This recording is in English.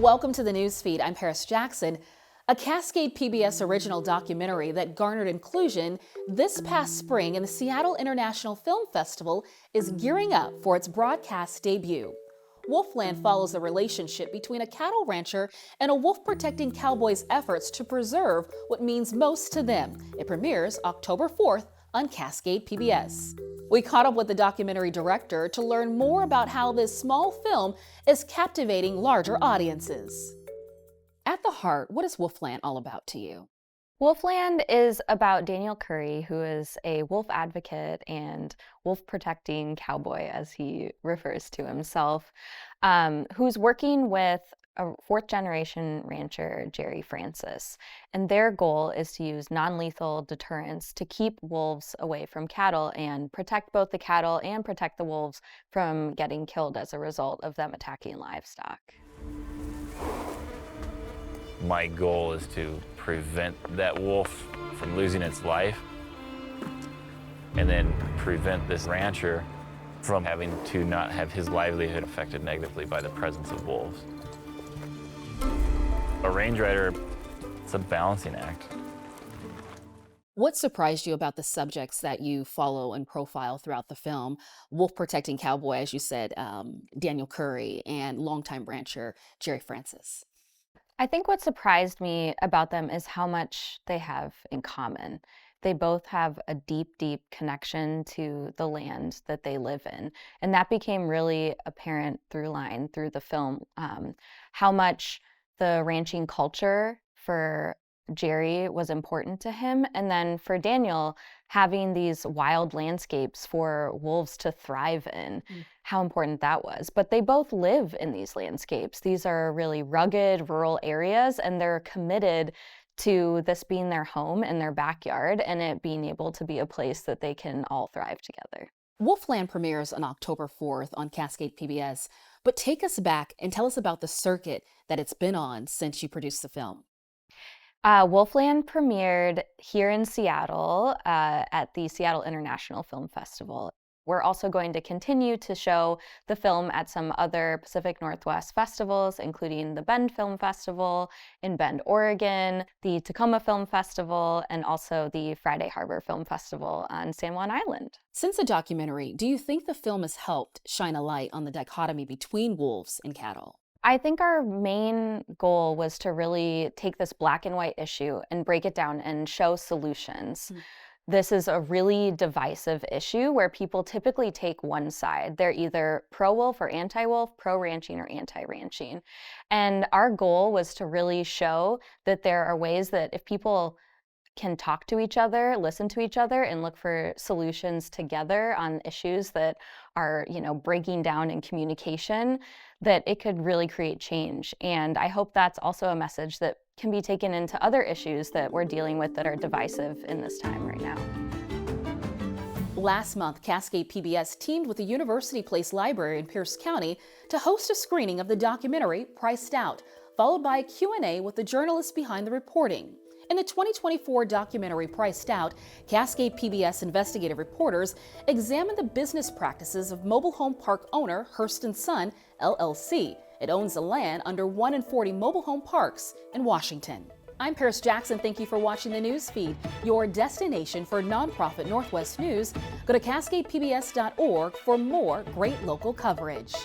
Welcome to the Newsfeed. I'm Paris Jackson. A Cascade PBS original documentary that garnered inclusion this past spring in the Seattle International Film Festival is gearing up for its broadcast debut. Wolfland follows the relationship between a cattle rancher and a wolf-protecting cowboy's efforts to preserve what means most to them. It premieres October 4th on Cascade PBS. We caught up with the documentary director to learn more about how this small film is captivating larger audiences. At the heart, what is Wolfland all about to you? Wolfland is about Daniel Curry, who is a wolf advocate and wolf-protecting cowboy, as he refers to himself, who's working with a fourth-generation rancher, Jerry Francis. And their goal is to use non-lethal deterrence to keep wolves away from cattle and protect both the cattle and protect the wolves from getting killed as a result of them attacking livestock. My goal is to prevent that wolf from losing its life and then prevent this rancher from having to not have his livelihood affected negatively by the presence of wolves. A range rider, it's a balancing act. What surprised you about the subjects that you follow and profile throughout the film? Wolf-protecting cowboy, as you said, Daniel Curry, and longtime rancher Jerry Francis. I think what surprised me about them is how much they have in common. They both have a deep, deep connection to the land that they live in. And that became really apparent through the film, how much the ranching culture for Jerry was important to him. And then for Daniel, having these wild landscapes for wolves to thrive in, how important that was. But they both live in these landscapes. These are really rugged, rural areas, and they're committed to this being their home and their backyard and it being able to be a place that they can all thrive together. Wolfland premieres on October 4th on Cascade PBS, but take us back and tell us about the circuit that it's been on since you produced the film. Wolfland premiered here in Seattle at the Seattle International Film Festival. We're also going to continue to show the film at some other Pacific Northwest festivals, including the Bend Film Festival in Bend, Oregon, the Tacoma Film Festival, and also the Friday Harbor Film Festival on San Juan Island. Since the documentary, do you think the film has helped shine a light on the dichotomy between wolves and cattle? I think our main goal was to really take this black and white issue and break it down and show solutions. This is a really divisive issue where people typically take one side. They're either pro-wolf or anti-wolf, pro-ranching or anti-ranching. And our goal was to really show that there are ways that if people can talk to each other, listen to each other, and look for solutions together on issues that are, breaking down in communication, that it could really create change. And I hope that's also a message that can be taken into other issues that we're dealing with that are divisive in this time right now. Last month, Cascade PBS teamed with the University Place Library in Pierce County to host a screening of the documentary Priced Out, followed by a Q&A with the journalists behind the reporting. In the 2024 documentary Priced Out, Cascade PBS investigative reporters examined the business practices of mobile home park owner Hurst & Son, LLC. It owns the land under 1 in 40 mobile home parks in Washington. I'm Paris Jackson. Thank you for watching the Newsfeed, your destination for nonprofit Northwest news. Go to cascadepbs.org for more great local coverage.